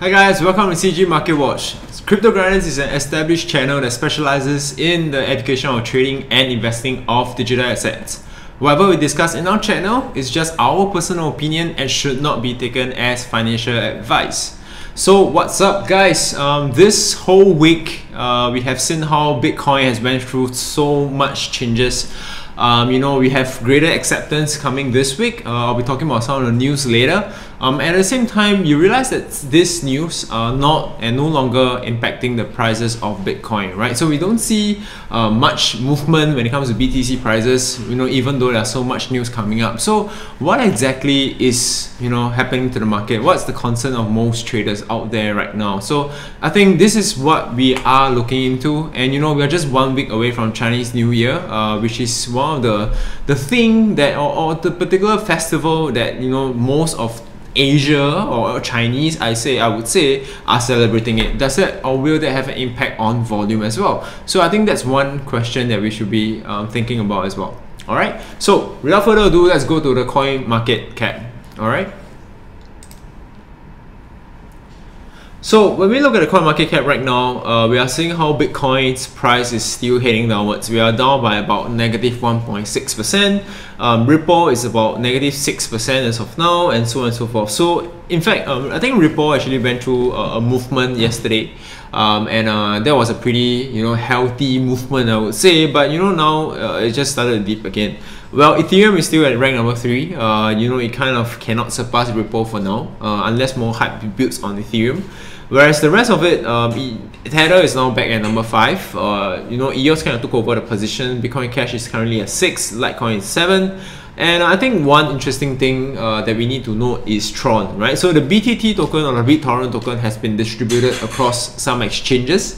Hi guys, welcome to CG Market Watch. Crypto Guidance is an established channel that specializes in the education of trading and investing of digital assets. Whatever we discuss in our channel is just our personal opinion and should not be taken as financial advice. So what's up guys? This whole week we have seen how Bitcoin has went through so much changes. We have greater acceptance coming this week. I'll be talking about some of the news later. At the same time, you realize that this news are no longer impacting the prices of Bitcoin, right? So we don't see much movement when it comes to BTC prices, even though there's so much news coming up. So what exactly is, happening to the market? What's the concern of most traders out there right now? So I think this is what we are looking into, and we are just 1 week away from Chinese New Year, which is one of the thing that or the particular festival that most of Asia or Chinese I would say are celebrating it. Does that or will that have an impact on volume as well? So I think that's one question that we should be thinking about as well. Alright, so without further ado, let's go to the coin market cap. Alright, so when we look at the coin market cap right now, we are seeing how Bitcoin's price is still heading downwards. We are down by about -1.6%. Ripple is about -6% as of now, and so on and so forth. So in fact, I think Ripple actually went through a movement yesterday, and that was a pretty healthy movement, I would say. But now it just started to dip again. Well, Ethereum is still at rank number 3. It kind of cannot surpass Ripple for now, unless more hype builds on Ethereum. Whereas the rest of it, Tether is now back at number 5. EOS kind of took over the position. Bitcoin Cash is currently at 6. Litecoin is 7. And I think one interesting thing that we need to note is Tron, right? So the BTT token or the BitTorrent token has been distributed across some exchanges.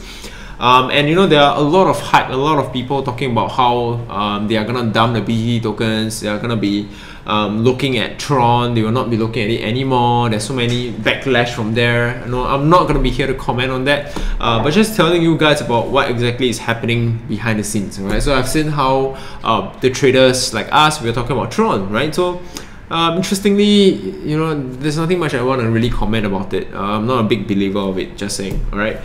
And there are a lot of hype, a lot of people talking about how they are gonna dump the BTT tokens. They are gonna be looking at Tron. They will not be looking at it anymore. There's so many backlash from there. I'm not gonna be here to comment on that, but just telling you guys about what exactly is happening behind the scenes. Right? So I've seen how the traders like us, we're talking about Tron, right? So interestingly, there's nothing much I want to really comment about it. I'm not a big believer of it, just saying. All right.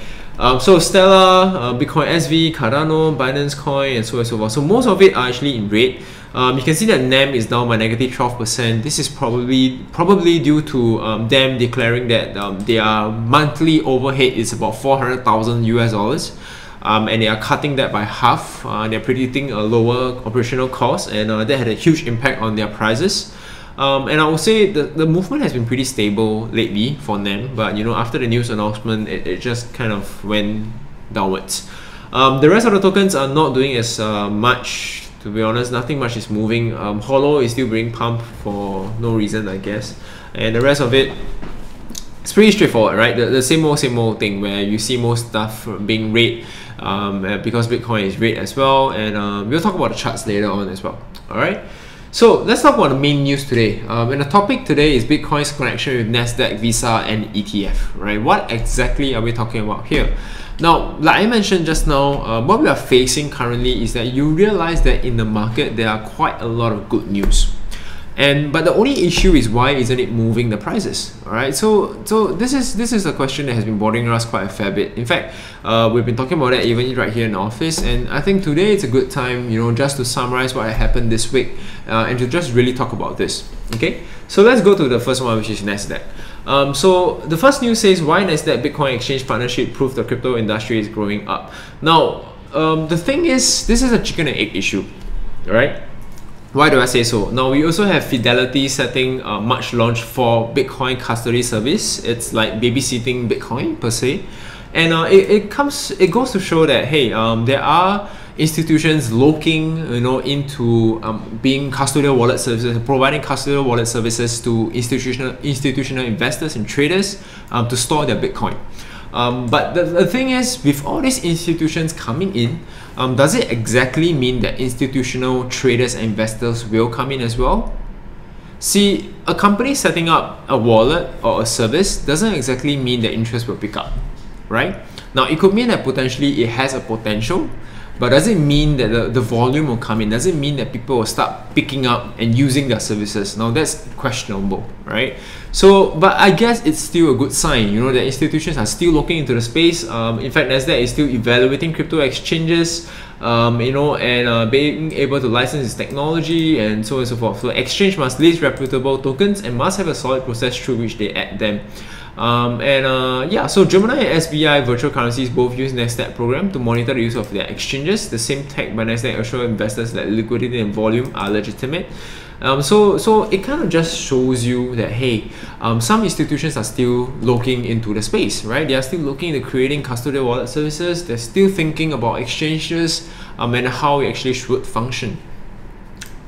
So Stellar, Bitcoin SV, Cardano, Binance Coin, and so on and so forth. So most of it are actually in red. You can see that NAM is down by -12%. This is probably due to them declaring that their monthly overhead is about $400,000 US, and they are cutting that by half. They're predicting a lower operational cost, and that had a huge impact on their prices. And I would say the movement has been pretty stable lately for NAM, but after the news announcement, it just kind of went downwards. The rest of the tokens are not doing as much, to be honest. Nothing much is moving. Holo is still being pumped for no reason, I guess, and the rest of it, it's pretty straightforward, right? The same old thing where you see most stuff being red because Bitcoin is red as well, and we'll talk about the charts later on as well. All right. So let's talk about the main news today. And the topic today is Bitcoin's connection with NASDAQ, Visa, and ETF, right? What exactly are we talking about here? Now, like I mentioned just now, what we are facing currently is that you realize that in the market, there are quite a lot of good news. But the only issue is, why isn't it moving the prices? All right, so this is a question that has been bothering us quite a fair bit. In fact, we've been talking about that even right here in the office, and I think today it's a good time, just to summarize what happened this week, and to just really talk about this. Okay, so let's go to the first one, which is NASDAQ. So the first news says, why NASDAQ Bitcoin exchange partnership proof the crypto industry is growing up. Now, the thing is, this is a chicken and egg issue, all right? Why do I say so? Now, we also have Fidelity setting a March launch for Bitcoin custody service. It's like babysitting Bitcoin per se, and it goes to show that, hey, there are institutions looking into being custodial wallet services, providing custodial wallet services to institutional investors and traders to store their Bitcoin. But the thing is, with all these institutions coming in, does it exactly mean that institutional traders and investors will come in as well? See, a company setting up a wallet or a service doesn't exactly mean that interest will pick up, right? Now, it could mean that potentially it has a potential, but does it mean that the volume will come in? Does it mean that people will start picking up and using their services? Now that's questionable, right? So, but I guess it's still a good sign, you know, that institutions are still looking into the space. In fact, NASDAQ is still evaluating crypto exchanges, you know, and being able to license its technology and so on and so forth. So exchange must list reputable tokens and must have a solid process through which they add them. Yeah, so Gemini and SBI virtual currencies both use NASDAQ program to monitor the use of their exchanges. The same tech by NASDAQ assure investors that liquidity and volume are legitimate. So it kind of just shows you that, hey, some institutions are still looking into the space, right? They are still looking into creating custodial wallet services. They're still thinking about exchanges and how it actually should function.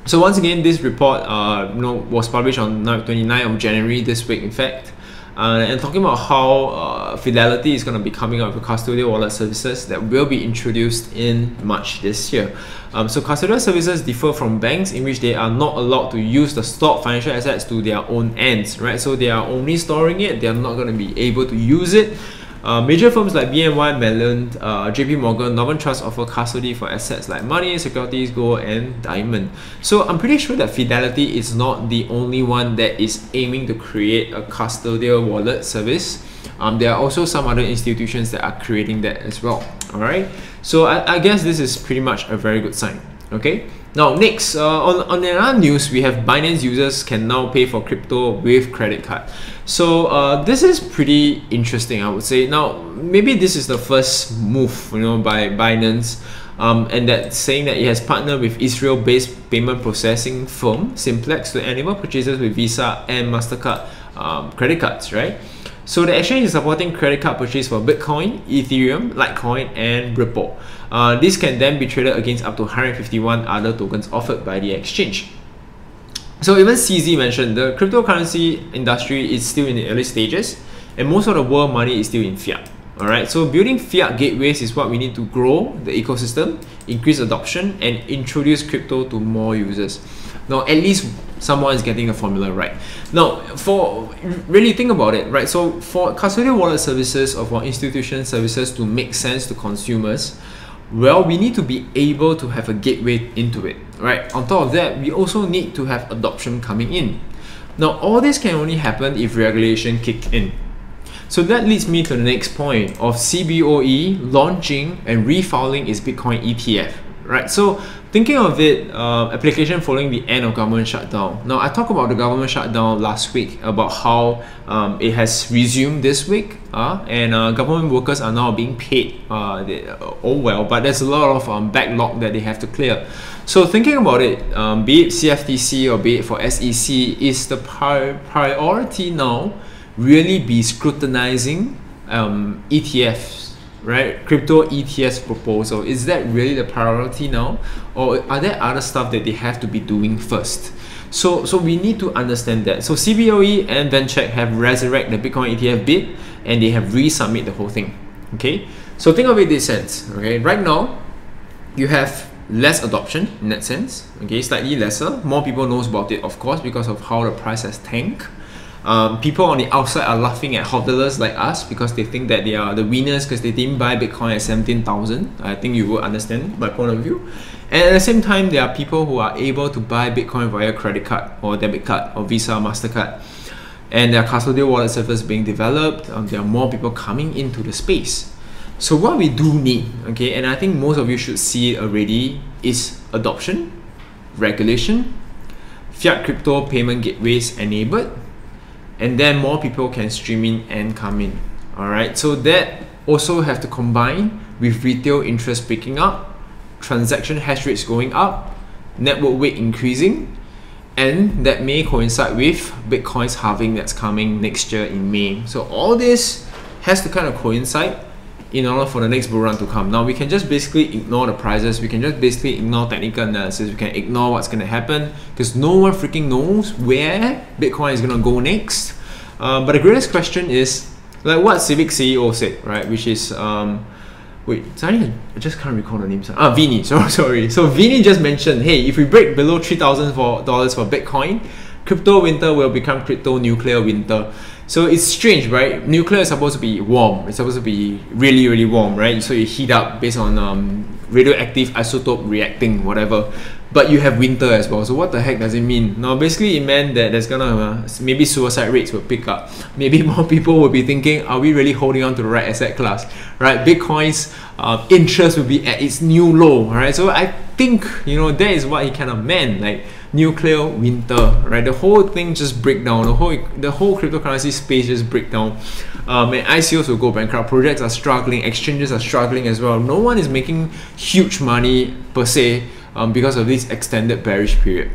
So once again, this report was published on 29th of January this week, in fact. And talking about how Fidelity is going to be coming up with custodial wallet services that will be introduced in March this year. So custodial services differ from banks in which they are not allowed to use the stored financial assets to their own ends, right? So they are only storing it, they are not going to be able to use it. Major firms like BNY Mellon, JP Morgan, Northern Trust offer custody for assets like money, securities, gold, and diamond. So I'm pretty sure that Fidelity is not the only one that is aiming to create a custodial wallet service. There are also some other institutions that are creating that as well. Alright, so I guess this is pretty much a very good sign. Okay, now next, on another news, we have Binance users can now pay for crypto with credit card. So this is pretty interesting, I would say. Now maybe this is the first move, you know, by Binance, and that's saying that it has partnered with Israel-based payment processing firm Simplex to enable purchases with Visa and MasterCard credit cards, right? So the exchange is supporting credit card purchase for Bitcoin, Ethereum, Litecoin, and Ripple. This can then be traded against up to 151 other tokens offered by the exchange. So even CZ mentioned the cryptocurrency industry is still in the early stages, and most of the world money is still in fiat. Alright, so building fiat gateways is what we need to grow the ecosystem, increase adoption, and introduce crypto to more users. Now, at least someone is getting the formula right. Now, for really think about it, right? So for custodial wallet services or for institution services to make sense to consumers, well, we need to be able to have a gateway into it, right? On top of that, we also need to have adoption coming in. Now, all this can only happen if regulation kick in. So that leads me to the next point of CBOE launching and refiling its Bitcoin ETF, right? So thinking of it, application following the end of government shutdown. Now I talked about the government shutdown last week, about how it has resumed this week, and government workers are now being paid. Oh well, but there's a lot of backlog that they have to clear. So thinking about it, be it CFTC or be it for SEC, is the priority now really be scrutinizing ETFs, right? Crypto ETFs proposal. Is that really the priority now, or are there other stuff that they have to be doing first? So we need to understand that. So CBOE and Vencheck have resurrected the Bitcoin ETF bid, and they have resubmit the whole thing. Okay, so think of it this sense. Okay, right now you have less adoption in that sense. Okay, slightly lesser. More people knows about it, of course, because of how the price has tanked. People on the outside are laughing at hodlers like us because they think that they are the winners because they didn't buy Bitcoin at 17,000. I think you will understand my point of view. And at the same time, there are people who are able to buy Bitcoin via credit card or debit card or Visa, MasterCard. And there are custodial wallet services being developed. There are more people coming into the space. So what we do need, okay, and I think most of you should see it already, is adoption, regulation, fiat crypto payment gateways enabled, and then more people can stream in and come in. Alright, so that also have to combine with retail interest picking up, transaction hash rates going up, network weight increasing, and that may coincide with Bitcoin's halving that's coming next year in May. So all this has to kind of coincide in order for the next bull run to come. Now we can just basically ignore the prices, we can just basically ignore technical analysis, we can ignore what's going to happen because no one freaking knows where Bitcoin is going to go next. But the greatest question is like what Civic CEO said, right? Which is wait, sorry, I just can't recall the name. Vinny, sorry. So Vinny just mentioned, hey, if we break below $3,000 for Bitcoin, crypto winter will become crypto nuclear winter. So it's strange, right? Nuclear is supposed to be warm. It's supposed to be really, really warm, right? So you heat up based on radioactive isotope reacting, whatever. But you have winter as well. So what the heck does it mean? Now, basically, it meant that there's gonna maybe suicide rates will pick up. Maybe more people will be thinking, are we really holding on to the right asset class, right? Bitcoin's interest will be at its new low, right? So I think, you know, that is what he kind of meant, like nuclear winter, right? The whole thing just break down. The whole cryptocurrency space just break down. And ICOs will go bankrupt. Projects are struggling. Exchanges are struggling as well. No one is making huge money per se because of this extended bearish period.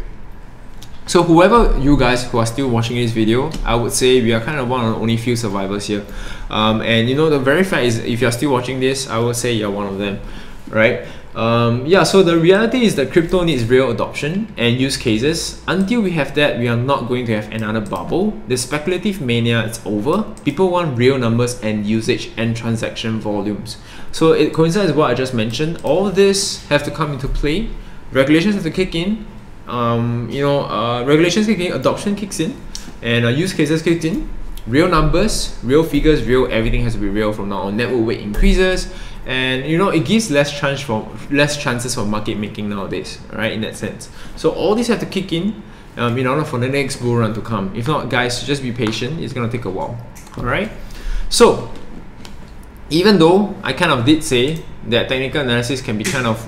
So whoever you guys who are still watching this video, I would say we are kind of one of the only few survivors here. And you know, the very fact is, if you're still watching this, I would say you're one of them, right? Yeah, so the reality is that crypto needs real adoption and use cases. Until we have that, we are not going to have another bubble. The speculative mania is over. People want real numbers and usage and transaction volumes. So it coincides with what I just mentioned. All of this have to come into play. Regulations have to kick in. Regulations kick in, adoption kicks in, and use cases kicked in. Real numbers, real figures, real everything has to be real from now on. Network weight increases, and you know, it gives less chances for market making nowadays, right? In that sense, so all these have to kick in in order for the next bull run to come. If not, guys, just be patient. It's gonna take a while. All right. So even though I kind of did say that technical analysis can be kind of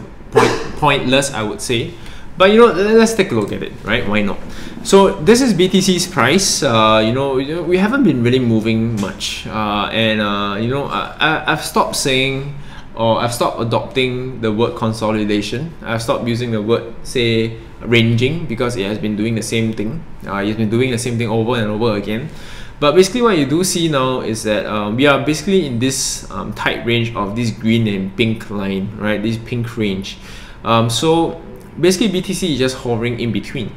pointless, I would say. But you know, let's take a look at it, right? Why not? So this is BTC's price. We haven't been really moving much, I've stopped saying, or I've stopped adopting the word consolidation. I've stopped using the word, say, ranging, because it has been doing the same thing. It's been doing the same thing over and over again. But basically, what you do see now is that we are basically in this tight range of this green and pink line, right? This pink range. So basically, BTC is just hovering in between.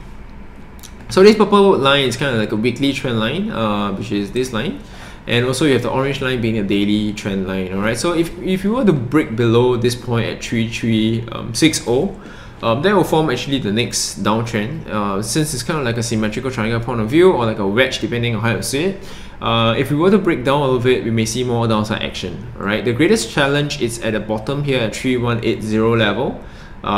So this purple line is kind of like a weekly trend line, which is this line, and also you have the orange line being a daily trend line. All right. So if you were to break below this point at 3360, that will form actually the next downtrend. Since it's kind of like a symmetrical triangle point of view, or like a wedge, depending on how you see it. If we were to break down a little bit, we may see more downside action. All right. The greatest challenge is at the bottom here at 3180 level.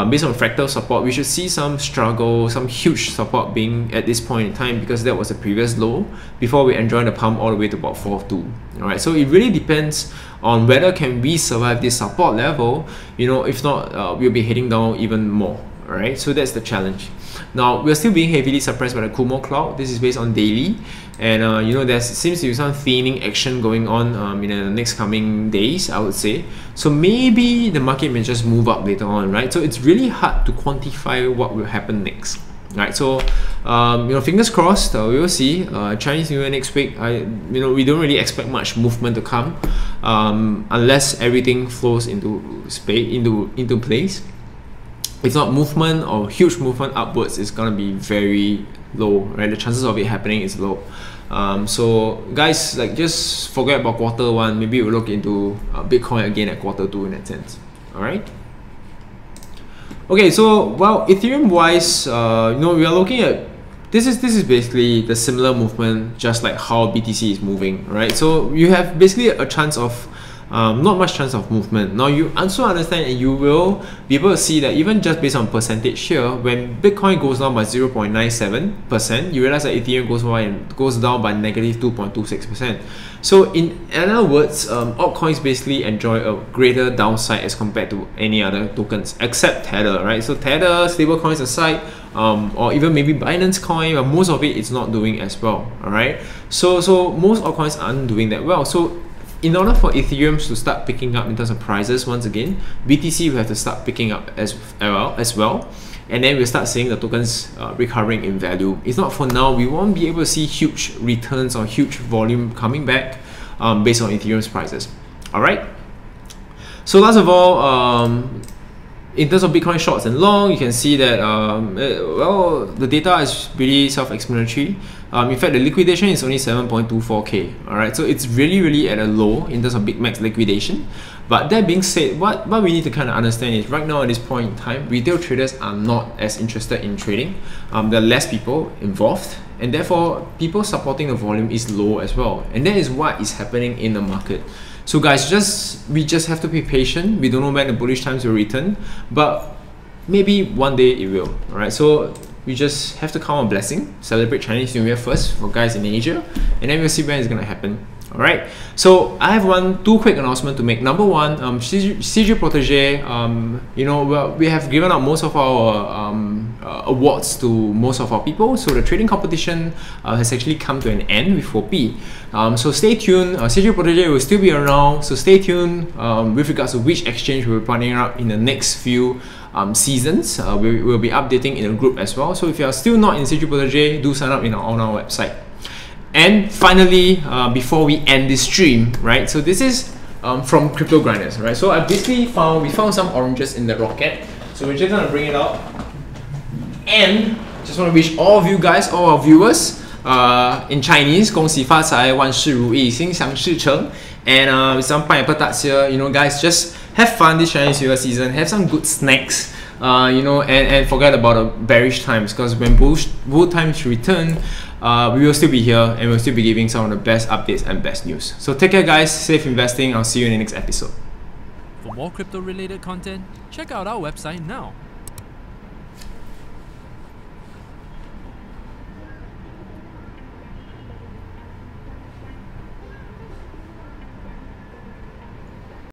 Based on fractal support, we should see some struggle, some huge support being at this point in time, because that was the previous low before we enjoy the pump all the way to about 4.2. All right, so it really depends on whether can we survive this support level. You know, if not, we'll be heading down even more. All right, so that's the challenge. Now we're still being heavily suppressed by the Kumo cloud. This is based on daily, and there seems to be some thinning action going on in the next coming days, I would say. So maybe the market may just move up later on, right? So it's really hard to quantify what will happen next, right? So fingers crossed, we will see. Chinese New Year next week. We don't really expect much movement to come unless everything flows into place. If not, movement or huge movement upwards is gonna be very low, right? The chances of it happening is low. So guys, like, just forget about quarter one. Maybe we'll look into Bitcoin again at quarter two in that sense. All right. Okay, so well, Ethereum wise, we are looking at this is basically the similar movement, just like how BTC is moving, right? So you have basically a chance of not much chance of movement. Now you also understand, and you will be able to see that even just based on percentage here, when Bitcoin goes down by 0.97%, you realize that Ethereum goes down by negative 2.26%. So in other words, altcoins basically enjoy a greater downside as compared to any other tokens except Tether, right? So Tether, stablecoins aside, or even maybe Binance coin, but most of it is not doing as well. All right. So most altcoins aren't doing that well. So in order for Ethereum to start picking up in terms of prices, once again, BTC will have to start picking up as well, and then we'll start seeing the tokens recovering in value. If not for now, we won't be able to see huge returns or huge volume coming back based on Ethereum's prices. All right. So last of all, in terms of Bitcoin shorts and long, you can see that the data is pretty self-explanatory. In fact, the liquidation is only 7.24k. All right, so it's really at a low in terms of Bitmex liquidation. But that being said, what we need to kind of understand is right now at this point in time, retail traders are not as interested in trading. There are less people involved, and therefore people supporting the volume is low as well. And that is what is happening in the market. So guys, we just have to be patient. We don't know when the bullish times will return, but maybe one day it will. All right, so we just have to count on blessing, celebrate Chinese New Year first for guys in Asia, and then we'll see when it's gonna happen. Alright, so I have two quick announcements to make. Number one, CG Protege, we have given out most of our awards to most of our people. So the trading competition has actually come to an end with Huobi. So stay tuned. CG Protege will still be around. So stay tuned with regards to which exchange we'll be partnering up in the next few seasons. We'll be updating in a group as well. So if you are still not in CG Protege, do sign up on our website. And finally, before we end this stream, right? So this is from Crypto Grinders, right? So I basically we found some oranges in the rocket. So we're just gonna bring it out, and just want to wish all of you guys, all our viewers, in Chinese, 恭喜发财，万事如意，心想事成. And with some pineapple tarts here, guys, just have fun this Chinese New Year season. Have some good snacks. And forget about the bearish times, because when bull times return, we will still be here and we'll still be giving some of the best updates and best news. So take care guys, safe investing. I'll see you in the next episode. For more crypto related content, check out our website now.